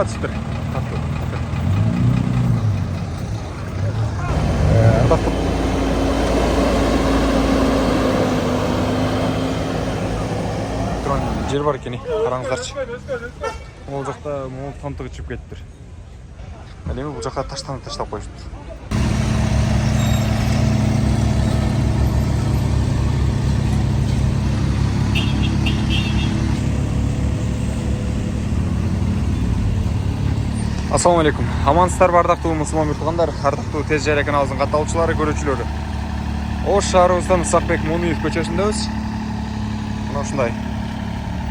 атыптыр. Тұран жер бар екен, қараңыздаршы. Ол жақта мол тантығы чып кеттір. Әлемі бұл жақта таштап қойыпты. Ассаламалейкум. Амансыздар бардақтуу мұсылман мұртылғандар, ардақтуу тез жайлы каналымыздың катталуучулары, көрүүчүлөрү. Ош шаарыбыздан Ысакбек Мунуев көчөсүндөбүз. Мына ушундай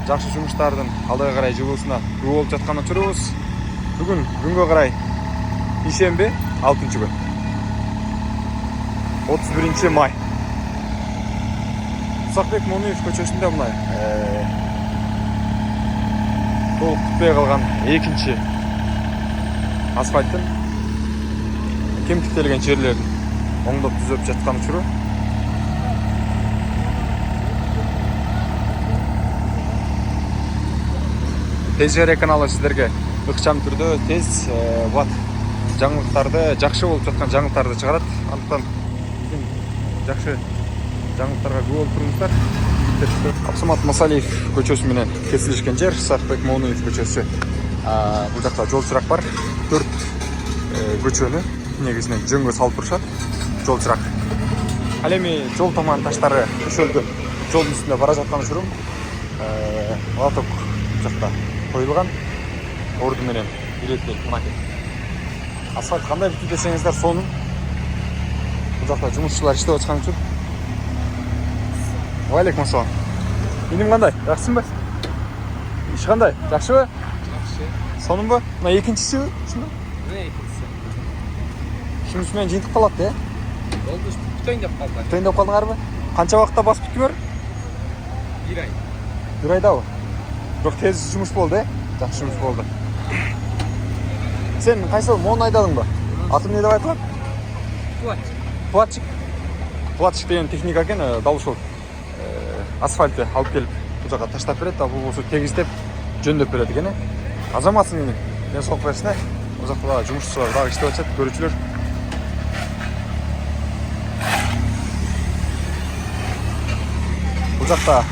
жакшы жумуштардын алдыга карай жылуусуна күбө болуп жаткан учурубуз. Бүгүн күнгө карай ишемби 6-күн. 31 май. Ысакбек Мунуев көчөсүндө мына толук бүтпөй калган экинчи асфальттын кемтиктелген жерлерин оңдоп түзөп жаткан учуру. Тез жайры каналы сиздерге ыкчам түрдө тез бат жаңылыктарды, жакшы болуп жаткан жаңылыктарды чыгарат. Андыктан жакшы жаңылыктарга күбө болуп туруңуздар. Абсамат Масалиев көчөсү менен кесилишкен жер Ысакбек Мунуев көчөсү. Бул жакта жол чырак бар. 4 көчөнү негизинен жөнгө салып турушат. Жол чырак. Ал эми жол таман таштары төшөлгөн жолдун үстүндө бара жаткан учурум лоток жакта коюлган орду менен иреттелип мынакей. Асфальт кандай бүтү десеңиздер сонун. Бул жакта жумушчулар иштеп аткан үчүн. Валейкум ассалам. Менин кандай? Жакшысыңбы? Иш кандай? Жакшыбы? Жакшы. Сонунбу? Мына экинчиси ушунда? Мына экинчиси. Ушунун менен жыйынтык калат, Болду, бүтөйүн деп калды. Бүтөйүн деп калдыңарбы? Канча убакытта басып бүткүмөр? 1 ай. 1 айдабы? Бирок тез жумуш болду, Жакшы жумуш болду. Сен кайсы мон айдадыңбы? Аты эмне деп айтылат? Платчик. Платчик деген техника экен, дал ушул асфальтты алып келип бул жака таштап берет, а бул болсо тегиздеп жөндөп берет экен. Азаматсың менен. Мен соқ берсине. Бул жакта жумушчулар дагы иштеп атышат, көрүүчүлөр. Бул жакта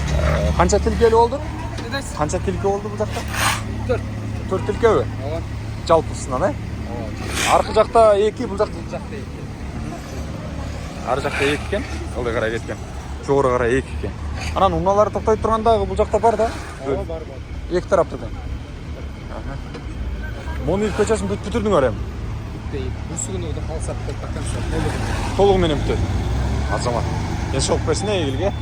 канча тилкели болду? Канча тилке болду бул жакта? 4. 4 тилкеби? Ооба. Жалпысынан, Ооба. Аркы жакта 2, бул жакта 2. ар жакта 2 экен, ылдый карай кеткен. Жогору карай 2 экен. Анан унаалар токтой тургандагы бул жакта бар да? Ооба, бар. Эки тараптан. Мунуев көчөсүн бүтүрдүңөр эми? Бүтпөй. Бүрсүгүнү да калсат деп таканса. Толугу менен бүтөт. Азамат. Мен соқ берсине элге.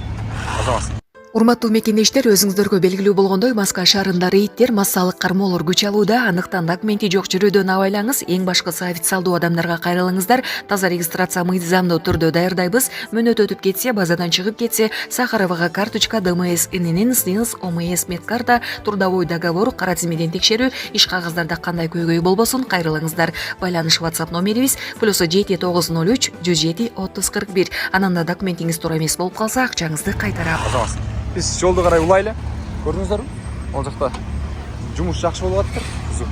Азамат. Урматтуу мекендештер, өзүңүздөргө белгилүү болгондой, Маска шаарында рейдтер, массалык кармоолор күч алууда. Андыктан документи жок жүрүүдөн абайлаңыз. Эң башкысы официалдуу адамдарга кайрылыңыздар. Таза регистрация мыйзамдуу түрдө даярдайбыз. Мөөнөт өтүп кетсе, базадан чыгып кетсе, Сахаровага карточка, ДМС, ИНН, СНИЛС, ОМС медкарта, трудовой договор, кара тизмеден текшерүү, иш кагаздарда кандай көйгөй болбосун кайрылыңыздар. Байланыш WhatsApp номерибиз +7 903 107 30 41. Анан да документиңиз туура эмес болуп калса, акчаңызды кайтарабыз. Биз жолду карай улайлы. Көрдүңүздөрбү? Ол жакта жумуш жакшы болуп атыптыр.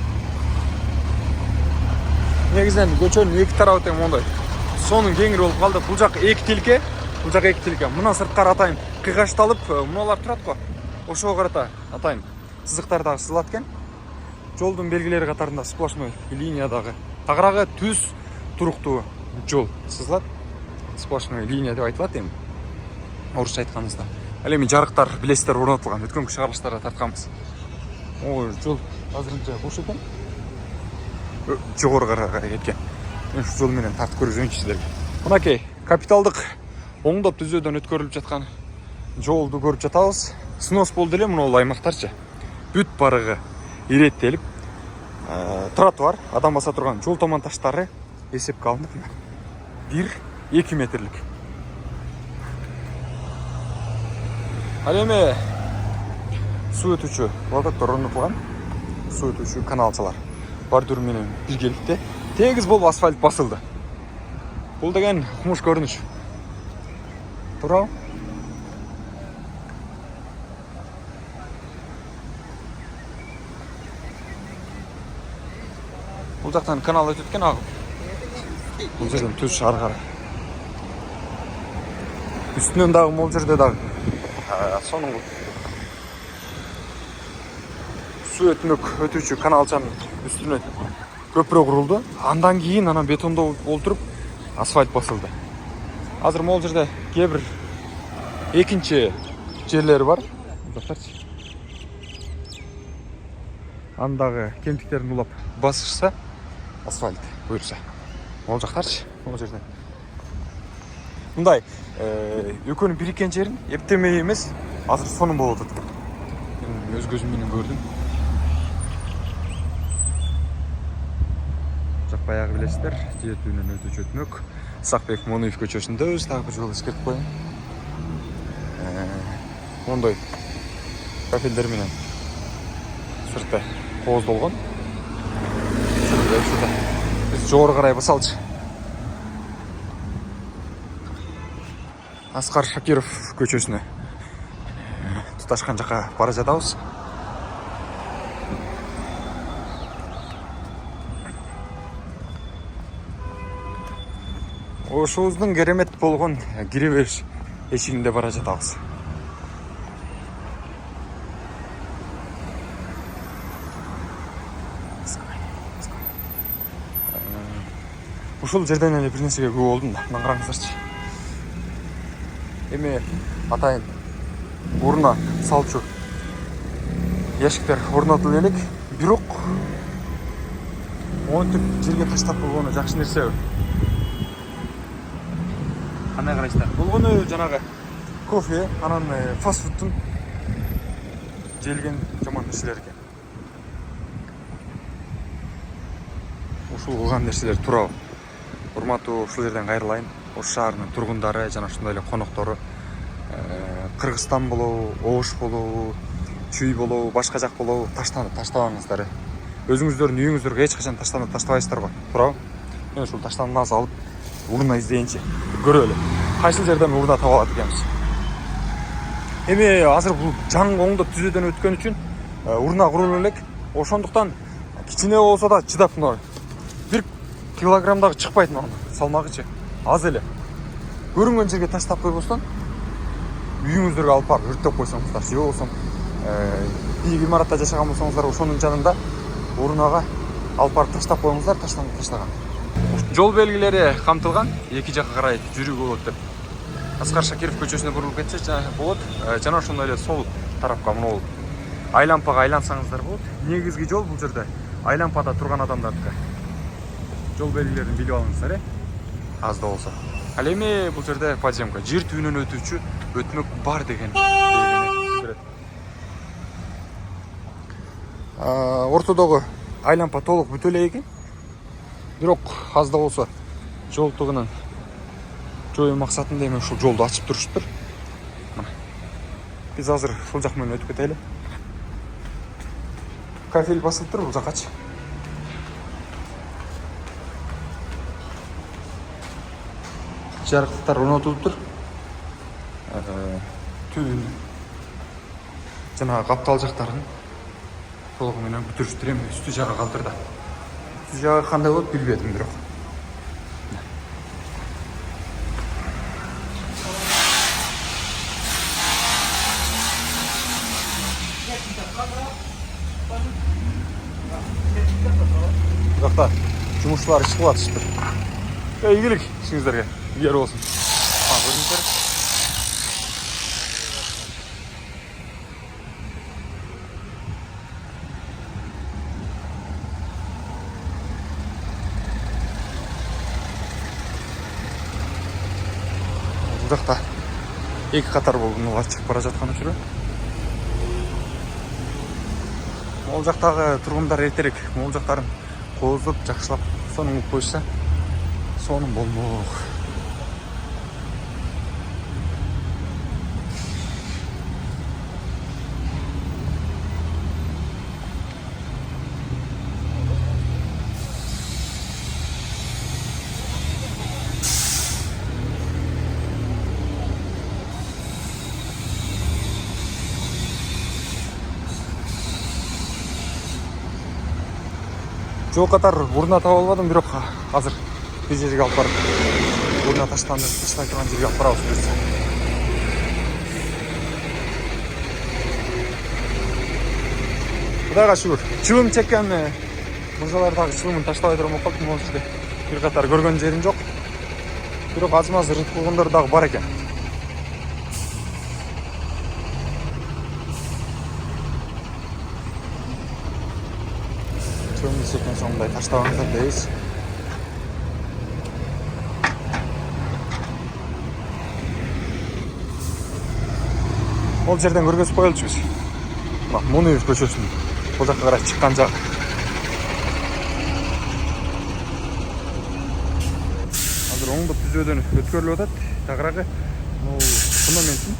Негизинен көчөнүн эки тарабы тең мондай. Сонун кеңири болуп калды. Бул жак 2 тилке, бул жак 2 тилке. Мына сырткары атайын кыйгашталып, муналар турат го. Ошого карата атайын сызыктар дагы сызылат экен. Жолдун белгилери катарында сплошной линиядагы тагыраагы түз туруктуу жол сызылат. Сплошной линия деп айтылат эми. Орусча айтканыбызда. Ал эми жарыктар, билесиздер орнотулган. Өткөн чыгарылыштарда тартканбыз. Ой, жол азырынча бош экен. Жогору карай кеткен. Мен шу жол менен тартып көргөзөйүнчү сиздерге. Мынакей капиталдык оңдоп түзөөдөн өткөрүлүп жаткан жолду көрүп жатабыз. Снос болду эле мына аймактарчы. Бүт барыгы иреттелип, тротуар, адам баса турган жол таман таштары эсепке алынып 1-2 метрлик. Ал эми суу өтүүчү лотоктор орнотулган. Суу өтүүчү каналчалар бар дүр менен биргеликте тегиз болуп асфальт басылды. Бул деген кумуш көрүнүш. Туурабы? Бұл жақтан канал өтіп өткен ағып. Бұл жерден түз ары қарай. Үстінен дағы мол жерде дағы. Соның су өтмек өтуші каналчаның үстіне көпірі құрылды. Андан кейін ана бетонда олтырып асфальт басылды. Азыр мол жерде кейбір екінші жерлері бар. Андағы кемтіктерін улап басышса асфальт бұйырса. Ол жақтаршы, ол жерде. Мұндай өкөнің біріккен жерін ептемей емес, азыр соның болады. Мен өз көзіммен көрдім. Жақ баяғы білесіздер, жетуінен өтіп өтмек. Сақбек Моноев көшесінде өз тағы бір жол ескертіп қойын. Ондай кафелдер менен сыртта қоғыз болған. Біз жоғары қарай басалшы. Асқар Шакиров көшесіне тұташқан жаққа бара жатамыз. Ошуыздың керемет болған кіреберіш эшигинде бара жатабыз. Ушул жерден эле бир нерсеге күбө болдум да, мына караңыздарчы. Эми атайын орнуна салчу ящиктер орнотулуп элек, бирок монтип жерге таштап койгону жакшы нерсе. Кандай карайсыздар? Болгону жанагы кофе, анан фастфудтун желген жаман нерселер экен. Ушул кылган нерселер туурабы? Урматтуу ушул жерден кайрылайын. Ош шаарынын тургундары жана ошондой эле коноктору, Кыргызстан болобу, Ош болобу, Чүй болобу, башка жак болобу таштабаңыздар. Өзүңүздөрдүн үйүңүздөргө эч качан таштабайсыздарбы? Туурабы? Мен ушул таштанды азыр алып урна издейинчи көрөлү. Кайсыл жерден урна таба алат экенбиз. Эми азыр бул жаңы оңдоп түзөөдөн өткөн үчүн урна курулуп элек. Ошондуктан кичине болсо да чыдап мына 1 килограммдагы чыкпайт мына салмагычы. Аз эле. Көрүнгөн жерге таштап койбостон үйүңүздөргө алып барып өрттөп койсоңуздар, же болсо бийик имаратта жашаган болсоңуздар, ошонун жанында урнага алып барып таштап коюңуздар, таштаган. Жол белгилери камтылган, эки жакка карай жүрүүгө болот деп. Аскар Шакиров көчөсүнө бурулуп кетсе болот. Жана ошондой эле сол тарапка мына болот. Айлампага айлансаңыздар болот. Негизги жол бул жерде айлампада турган адамдардыкы. Жол белгилерин билип алыңыздар, аз да болсо. Ал эми бул жерде подземка, жер түбүнөн өтүүчү өтмөк бар деген билдирет. Ортодогу айлампа толук бүтө эле экен. Бирок аз да болсо жолтугунун жою максатында эми ушул жолду ачып туруштур. Биз азыр ушул жак менен өтүп кетели. Кафель басылып тур бул жакачы. Жарыктар орнотулуп тур. Түбүн жана каптал жактарын толугу менен бүтүрүштүр. Эми үстү жагы калтыр да. Үстү жагы кандай болот билбедим бирок. Жакта жумушчулар иш кылып атышты. Ийгилик ишиңиздерге. Yer olsun. Görüntüler. Bu жақта екі қатар болғанlar шығып бара жатқан үшірі. Ол жақтағы тұрғындар ертерек ол жақтарын қозып, жақшылап, соның қойса, соның болмақ. жол катар урна таап албадым, бирок азыр бир жерге алып барып урна таштай турган жерге алып барабыз буюрса. Кудайга шүгүр. Чыбым чеккен мырзалар дагы чыбымын таштабай турган болуп калыптыр. Могу жерде бир катар көргөн жерим жок. Бирок азмаз рыт кылгындар дагы бар экен. Чыбымды чеккен соң мындай таштабаңыздар дейбиз. Ол жерден көргөзүп коелучу биз. Мына Муниев көчөсүнүн бул жакка карай чыккан жагы. Азыр оңдоп түзөөдөн өткөрүлүп атат. Тагыраагы фундаменттин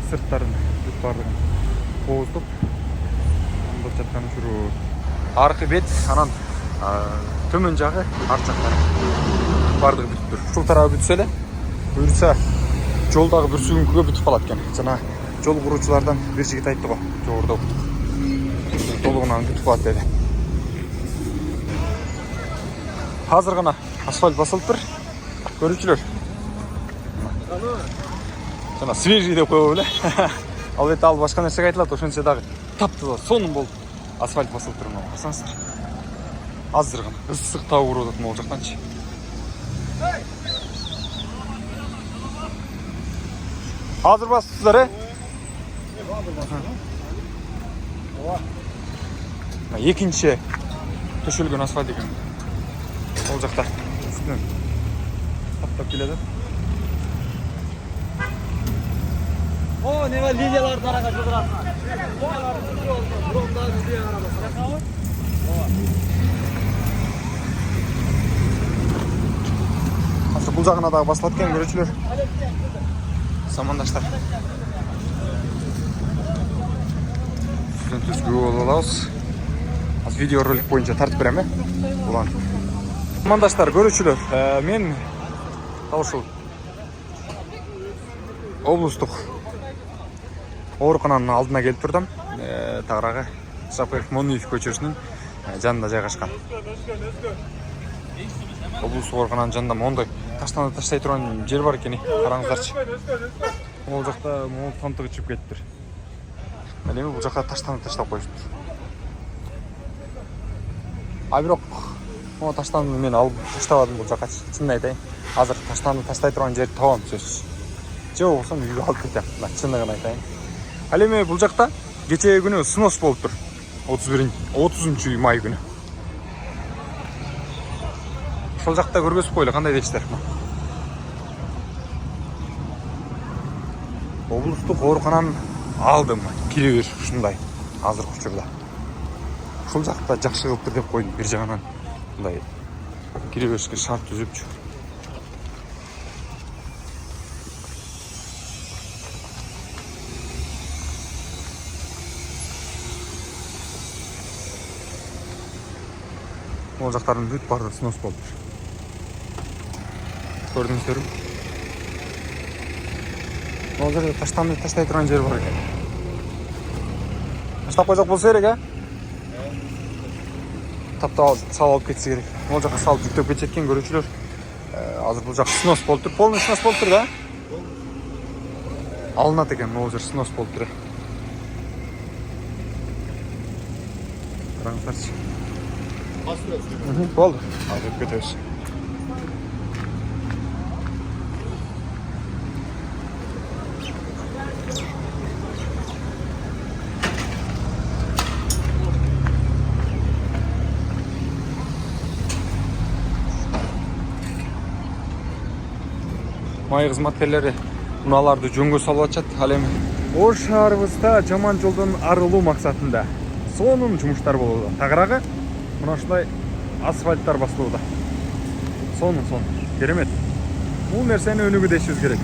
сырттарын бүт баардыгын кооздоп оңдоп жаткан учуру. Аркы бет, анан төмөн жагы, арт жактары баардыгы бүтүп тур. Ушул тарабы бүтсө эле, буюрса жолдагы бир сүйүңкүгө бүтүп калат экен. Жана жол куруучулардан бир жигит айтты го, жогоруда толугунан бүтүп калат деди. Азыр гана асфальт басылыптыр. Көрүүчүлөр. Жана свежий деп коебу беле. Ал бет ал башка нерсеге айтылат, ошончо дагы таптыза сонун болуп асфальт басылыптыр. Мына карасаңыздар. Азыр гана ысык таап уруп атат могу жактанчы. Hazır bastılar Екінші төшөлгөн асфальт екен. Ол жақта үстінен таптап келеді. О, не var линияларды араға жылдырасың. Азыр бұл жағына дағы басылат екен, көрүүчүлөр. Замандаштар. Сізден түзгі болуп алабыз. Az video ролик боюнча тартып берем, Улан. Замандаштар, көрүүчүлөр, мен ушул облустук оорукананын алдына келип турдум. Тагыраагы Сапаров Муниев көчөсүнүн жанында жайгашкан. Облустук оорукананын жанында мондой таштанып таштай турган жер бар экен, караңыздарчы. Ол жакта мол тантыгы чыгып кетиптир. Эми бул жакка таштанып таштап коюштур. А бирок могу таштанды мен алып таштабадым бул жакка. Чынын айтайын. Азыр таштанды таштай турган жерди табам сөзсүз. Же болбосо үйгө алып кетем. Чынын айтайын. Ал эми бул жакта кечеги күнү снос болуптур. 30 май күнү. Ошол жакта көргөзүп койлу, кандай дейсиздер? Облустук оорукананын алдым, кире бер ушундай азыркы учурда. Ушул жакта жакшы кылыптыр деп койдум, бир жагынан мындай кире беришке шарт түзүпчү. Ол жактардын бүт баардыгы снос болуптур. Көрдүңүздөрбү? Ол жерде таштанды таштай турган жер бар экен. Таштап койсок болсо керек, Таптап салып алып кетсе керек. Ол жакка салып жүктөп кетет экен, көрүүчүлөр. Азыр бул жак снос болуптур, полный снос болуптур да. Алынат экен, ол жер снос болуптур. Караңыздарчы. Болду. Азыр кетебиз. Май кызматкерлери унааларды жөнгө салып атышат. Ал эми Ош шаарыбызда жаман жолдон арылуу максатында сонун жумуштар болууда. Тагыраагы мына ушундай асфальттар басылууда. Сонун, керемет. Бул нерсени өнүгүдөшүбүз керек.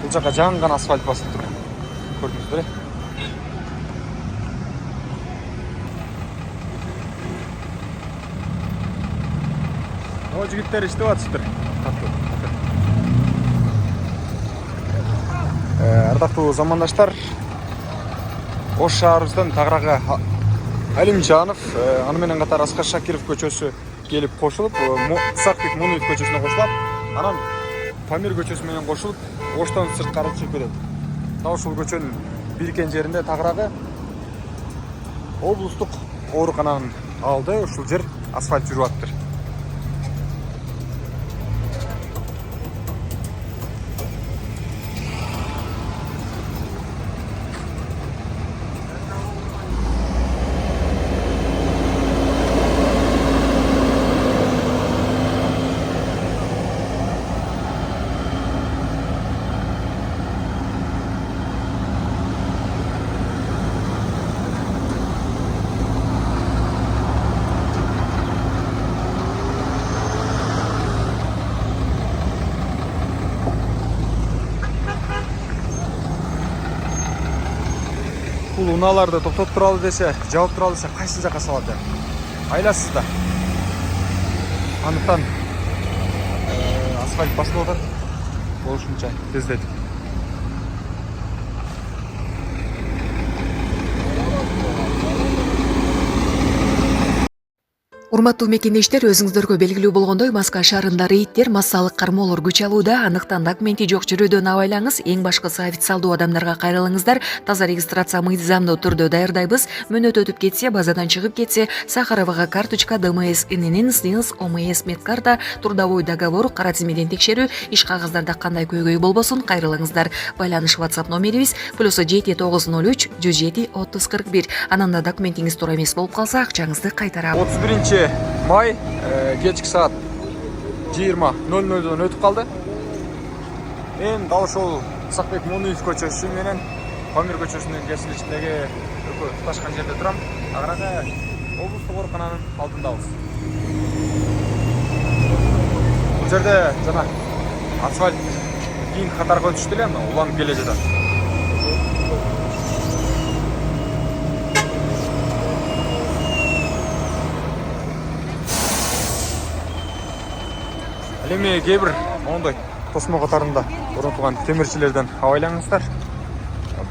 Бул жака жаңган асфальт басылып тур. Көрдүңүздөр. О, жігіттер іштеп атышыптыр. Ардактуу замандаштар, Ош шаарыбыздан Тагырага Алимжанов, аны менен катар Аскар Шакиров көчөсү келип кошулуп, Сакбек Мунуев көчөсүнө кошулат. Анан Памир көчөсү менен кошулуп, Оштон сырткары чыгып кетет. Дал ушул көчөнүн биркен жеринде Тагырага облустук оорукананын алды, ушул жер асфальт жүрүп аттыр. Бул унааларды токтотуп туралы десе, жабып туралы десе, кайсы жака салат эми? Айласыз да. Андыктан асфальт басылып атат. Болушунча тездетип. Урматтуу мекендештер, өзүңүздөргө белгилүү болгондой, Маска шаарында рейдтер, массалык кармоолор күч алууда. Андыктан документи жок жүрүүдөн абайлаңыз. Эң башкысы официалдуу адамдарга кайрылыңыздар. Таза регистрация мыйзамдуу түрдө даярдайбыз. Мөөнөт өтүп кетсе, базадан чыгып кетсе, Сахаровага карточка, ДМС, ИНН, СНИЛС, ОМС, медкарта, трудовой договор, кара тизмеден текшерүү, иш кагыздарда кандай көйгөй болбосун кайрылыңыздар. Байланыш WhatsApp номерибиз +7903 107 3041. Анан да документиңиз туура эмес болуп калса, акчаңызды кайтарабыз. 31 май кечки саат 20:00 өтүп калды. Мен дал ошол Сакбек Мунуев көчөсү менен Памир көчөсүнүн кесилишиндеги туташкан жерде турам. Тагырага облустук оорукананын алдындабыз. Бул жерде жана асфальт кийин катарга өтүштү эле, уланып келе жатат. Эми кээ бир моундай тосмо катарында орнотулган темирчилерден абайлаңыздар.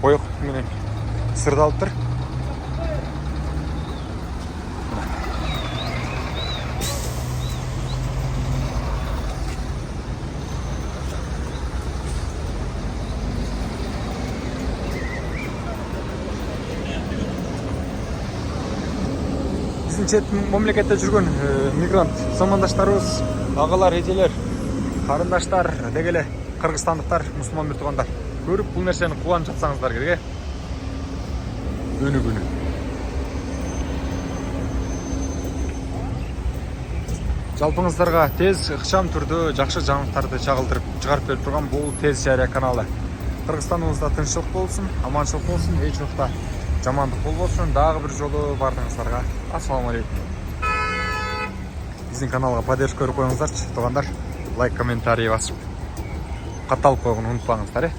Боек менен сырдалыптыр. Биздин чет мамлекетте жүргөн мигрант замандаштарыбыз, агалар, эжелер, карындаштар, деги эле кыргызстандыктар, мусулман бир туугандар көрүп бул нерсени кубанып жатсаңыздар керек, өнүгүүнү. Жалпыңыздарга тез, ыкчам түрдө жакшы жаңылыктарды чыгарып берип турган бул Тез Жарыя каналы. Кыргызстаныбызда тынччылык болсун, аманчылык болсун, эч убакта жамандык болбосун. Дагы бир жолу бардыгыңыздарга ассалам алейкум. Биздин каналга поддержка берип коюңуздарчы, туугандар. Лайк, комментарий басып, катталып койгону унутпаңыздар.